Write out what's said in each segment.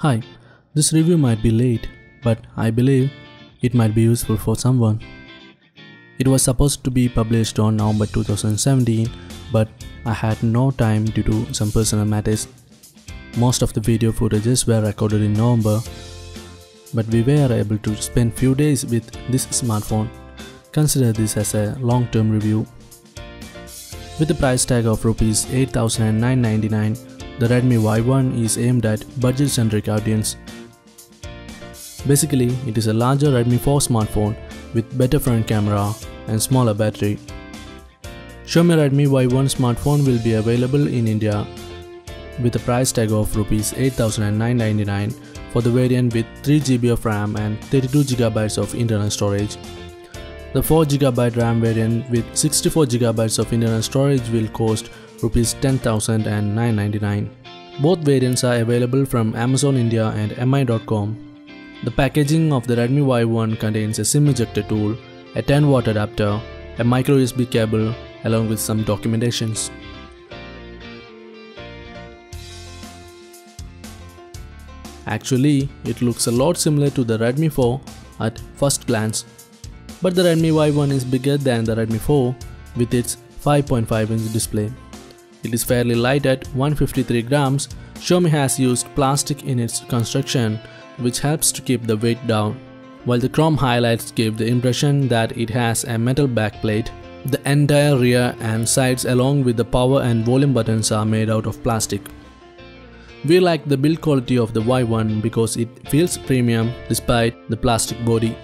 Hi, this review might be late, but I believe it might be useful for someone. It was supposed to be published on November 2017, but I had no time due to some personal matters. Most of the video footages were recorded in November, but we were able to spend few days with this smartphone. Consider this as a long-term review. With the price tag of Rs 8,999, the Redmi Y1 is aimed at budget-centric audience. Basically, it is a larger Redmi 4 smartphone with better front camera and smaller battery. Xiaomi Redmi Y1 smartphone will be available in India with a price tag of Rs 8,999 for the variant with 3GB of RAM and 32GB of internal storage. The 4GB RAM variant with 64GB of internal storage will cost Rs 10,999. Both variants are available from Amazon India and mi.com. The packaging of the Redmi Y1 contains a SIM ejector tool, a 10-watt adapter, a micro USB cable along with some documentations. Actually, it looks a lot similar to the Redmi 4 at first glance. But the Redmi Y1 is bigger than the Redmi 4 with its 5.5-inch display. It is fairly light at 153 grams. Xiaomi has used plastic in its construction, which helps to keep the weight down, while the chrome highlights give the impression that it has a metal backplate. The entire rear and sides along with the power and volume buttons are made out of plastic. We like the build quality of the Y1 because it feels premium despite the plastic body.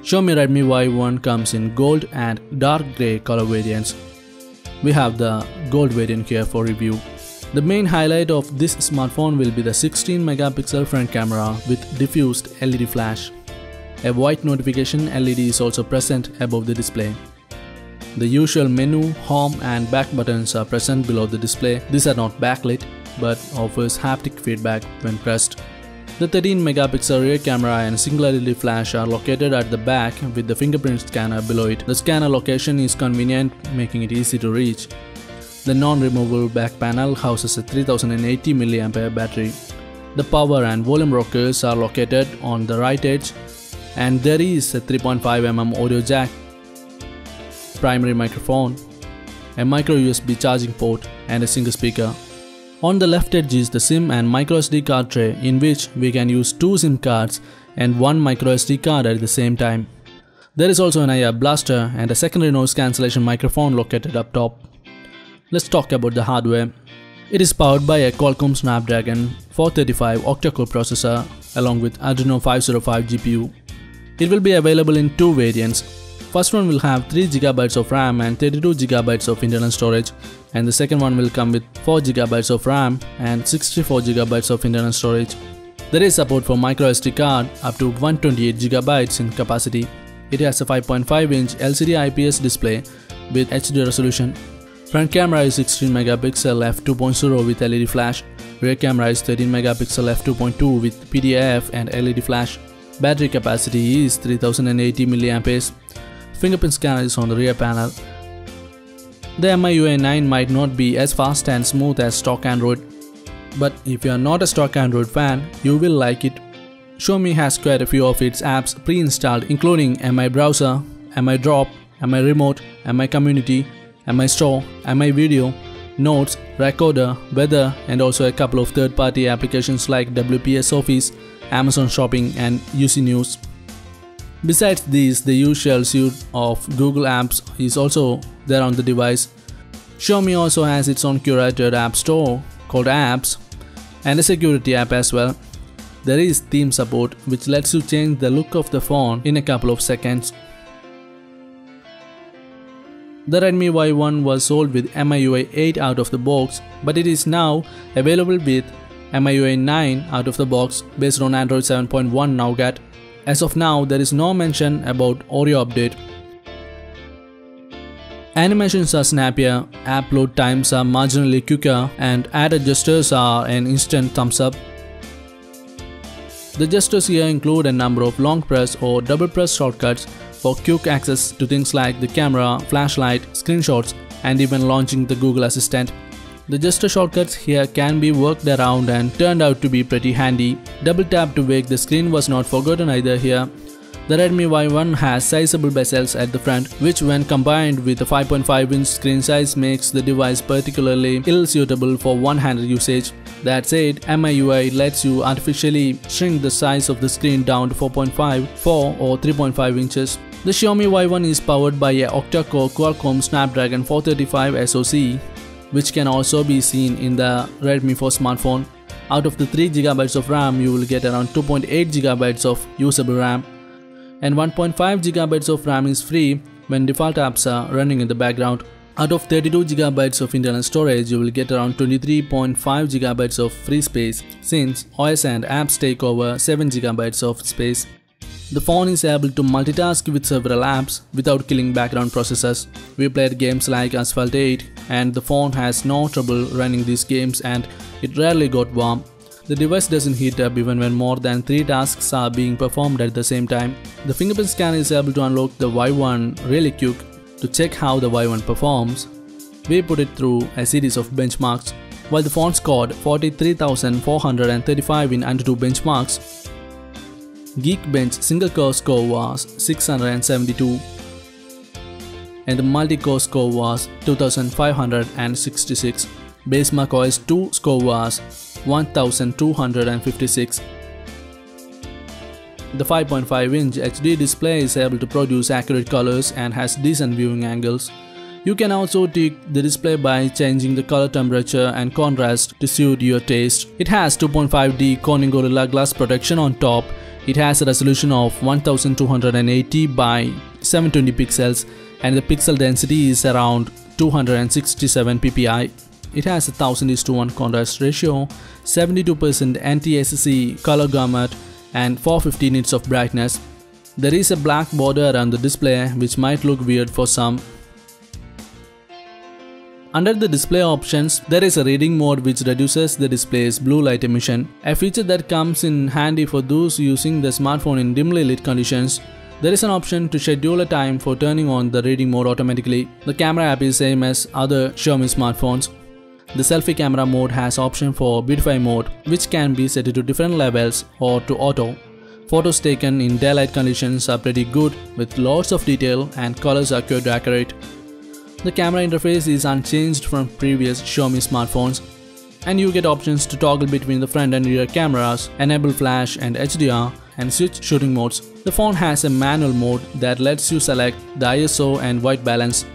Xiaomi Redmi Y1 comes in gold and dark grey color variants. We have the gold variant here for review. The main highlight of this smartphone will be the 16 megapixel front camera with diffused LED flash. A white notification LED is also present above the display. The usual menu, home and back buttons are present below the display. These are not backlit but offers haptic feedback when pressed. The 13 megapixel rear camera and single LED flash are located at the back with the fingerprint scanner below it. The scanner location is convenient, making it easy to reach. The non-removable back panel houses a 3080 mAh battery. The power and volume rockers are located on the right edge, and there is a 3.5mm audio jack, primary microphone, a micro USB charging port and a single speaker. On the left edge is the SIM and microSD card tray, in which we can use 2 SIM cards and 1 microSD card at the same time. There is also an IR blaster and a secondary noise cancellation microphone located up top. Let's talk about the hardware. It is powered by a Qualcomm Snapdragon 435 octa-core processor along with Adreno 505 GPU. It will be available in 2 variants. First one will have 3GB of RAM and 32GB of internal storage, and the second one will come with 4GB of RAM and 64GB of internal storage. There is support for microSD card up to 128GB in capacity. It has a 5.5-inch LCD IPS display with HD resolution. Front camera is 16 megapixel f2.0 with LED flash. Rear camera is 13 megapixel f2.2 with PDAF and LED flash. Battery capacity is 3080 mAh. Fingerprint scanner is on the rear panel. The MIUI 9 might not be as fast and smooth as stock Android, but if you are not a stock Android fan, you will like it. Xiaomi has quite a few of its apps pre-installed, including Mi Browser, Mi Drop, Mi Remote, Mi Community, Mi Store, Mi Video, Notes, Recorder, Weather, and also a couple of third-party applications like WPS Office, Amazon Shopping and UC News. Besides these, the usual suite of Google apps is also there on the device. Xiaomi also has its own curated app store called Apps and a security app as well. There is theme support, which lets you change the look of the phone in a couple of seconds. The Redmi Y1 was sold with MIUI 8 out of the box, but it is now available with MIUI 9 out of the box based on Android 7.1 Nougat. As of now, there is no mention about Oreo update. Animations are snappier, app load times are marginally quicker, and added gestures are an instant thumbs up. The gestures here include a number of long press or double press shortcuts for quick access to things like the camera, flashlight, screenshots, and even launching the Google Assistant. The gesture shortcuts here can be worked around and turned out to be pretty handy. Double tap to wake the screen was not forgotten either here. The Redmi Y1 has sizable bezels at the front, which when combined with a 5.5-inch screen size makes the device particularly ill-suitable for one-handed usage. That said, MIUI lets you artificially shrink the size of the screen down to 4.5, 4 or 3.5 inches. The Xiaomi Y1 is powered by a octa-core Qualcomm Snapdragon 435 SoC, which can also be seen in the Redmi 4 smartphone. Out of the 3GB of RAM, you will get around 2.8GB of usable RAM. And 1.5GB of RAM is free when default apps are running in the background. Out of 32GB of internal storage, you will get around 23.5GB of free space, since OS and apps take over 7GB of space. The phone is able to multitask with several apps without killing background processors. We played games like Asphalt 8 and the phone has no trouble running these games and it rarely got warm. The device doesn't heat up even when more than 3 tasks are being performed at the same time. The fingerprint scanner is able to unlock the Y1 really quick. To check how the Y1 performs, we put it through a series of benchmarks. While the phone scored 43,435 in AnTuTu benchmarks, Geekbench single core score was 672 and the multi-core score was 2566. Basemark OS 2 score was 1256. The 5.5-inch HD display is able to produce accurate colors and has decent viewing angles. You can also tweak the display by changing the color temperature and contrast to suit your taste. It has 2.5D Corning Gorilla Glass protection on top. It has a resolution of 1280 by 720 pixels and the pixel density is around 267 ppi. It has a 1000:1 contrast ratio, 72% NTSC color gamut and 450 nits of brightness. There is a black border around the display which might look weird for some. Under the display options, there is a reading mode which reduces the display's blue light emission, a feature that comes in handy for those using the smartphone in dimly lit conditions. There is an option to schedule a time for turning on the reading mode automatically. The camera app is same as other Xiaomi smartphones. The selfie camera mode has option for beautify mode, which can be set to different levels or to auto. Photos taken in daylight conditions are pretty good with lots of detail and colors are quite accurate. The camera interface is unchanged from previous Xiaomi smartphones, and you get options to toggle between the front and rear cameras, enable flash and HDR, and switch shooting modes. The phone has a manual mode that lets you select the ISO and white balance.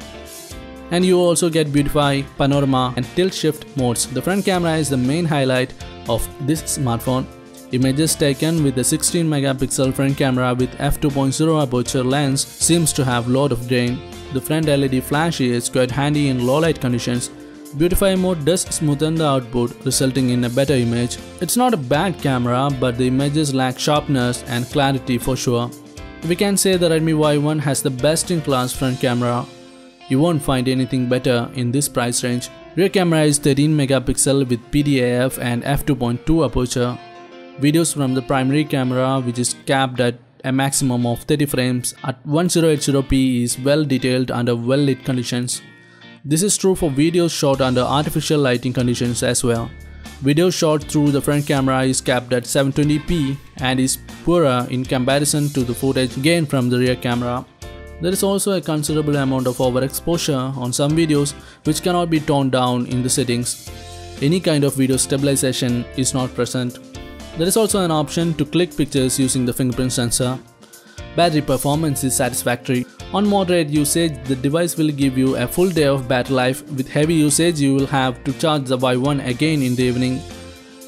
And you also get beautify, panorama and tilt shift modes. The front camera is the main highlight of this smartphone. Images taken with the 16 megapixel front camera with f2.0 aperture lens seems to have lot of grain. The front LED flash is quite handy in low light conditions. Beautify mode does smoothen the output, resulting in a better image. It's not a bad camera, but the images lack sharpness and clarity for sure. We can say the Redmi Y1 has the best in class front camera. You won't find anything better in this price range. Rear camera is 13 megapixel with PDAF and f2.2 aperture. Videos from the primary camera, which is capped at a maximum of 30 frames at 1080p, is well detailed under well lit conditions. This is true for videos shot under artificial lighting conditions as well. Video shot through the front camera is capped at 720p and is poorer in comparison to the footage gained from the rear camera. There is also a considerable amount of overexposure on some videos which cannot be toned down in the settings. Any kind of video stabilization is not present. There is also an option to click pictures using the fingerprint sensor. Battery performance is satisfactory. On moderate usage, the device will give you a full day of battery life. With heavy usage, you will have to charge the Y1 again in the evening.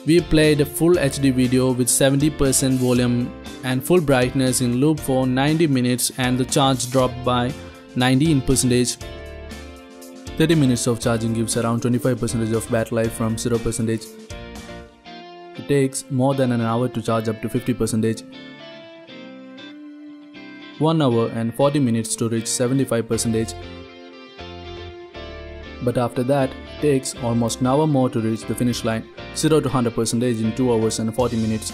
We played a full HD video with 70% volume and full brightness in loop for 90 minutes and the charge dropped by 19%. 30 minutes of charging gives around 25% of battery life from 0%. It takes more than an hour to charge up to 50%. 1 hour and 40 minutes to reach 75%. But after that, it takes almost an hour more to reach the finish line, 0 to 100% in 2 hours and 40 minutes.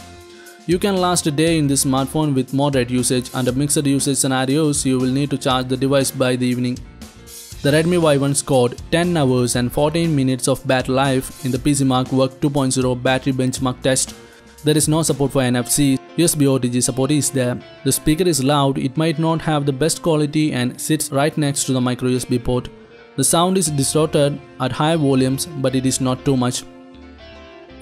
You can last a day in this smartphone with moderate usage. Under mixed usage scenarios, you will need to charge the device by the evening. The Redmi Y1 scored 10 hours and 14 minutes of battery life in the PCMark Work 2.0 battery benchmark test. There is no support for NFC, USB OTG support is there. The speaker is loud, it might not have the best quality and sits right next to the micro USB port. The sound is distorted at high volumes, but it is not too much.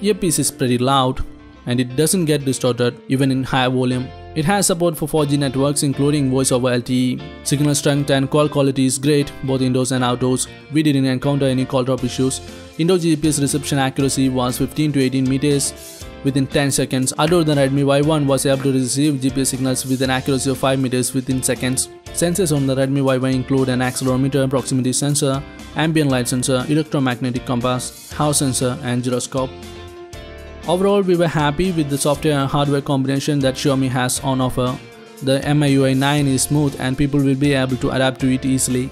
Earpiece is pretty loud and it doesn't get distorted even in high volume. It has support for 4G networks including voice over LTE. Signal strength and call quality is great both indoors and outdoors. We didn't encounter any call drop issues. Indoor GPS reception accuracy was 15 to 18 meters within 10 seconds. Although the Redmi Y1 was able to receive GPS signals with an accuracy of 5 meters within seconds. Sensors on the Redmi Y1 include an accelerometer, proximity sensor, ambient light sensor, electromagnetic compass, house sensor and gyroscope. Overall, we were happy with the software and hardware combination that Xiaomi has on offer. The MIUI 9 is smooth and people will be able to adapt to it easily.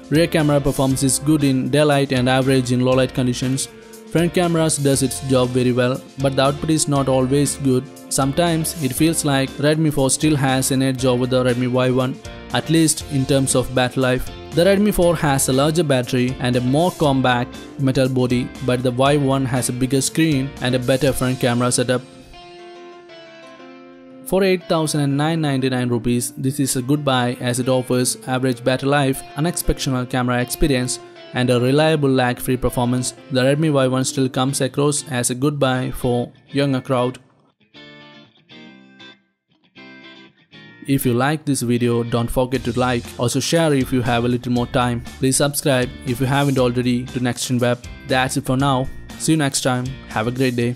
Rear camera performance is good in daylight and average in low light conditions. Front cameras does its job very well, but the output is not always good. Sometimes it feels like Redmi 4 still has an edge over the Redmi Y1, at least in terms of battery life. The Redmi 4 has a larger battery and a more compact metal body, but the Y1 has a bigger screen and a better front camera setup. For 8,999 rupees, this is a good buy as it offers average battery life, unexceptional camera experience, and a reliable lag-free performance. The Redmi Y1 still comes across as a good buy for younger crowd. If you like this video, don't forget to like, also share if you have a little more time. Please subscribe if you haven't already to Next Gen Web. That's it for now. See you next time. Have a great day.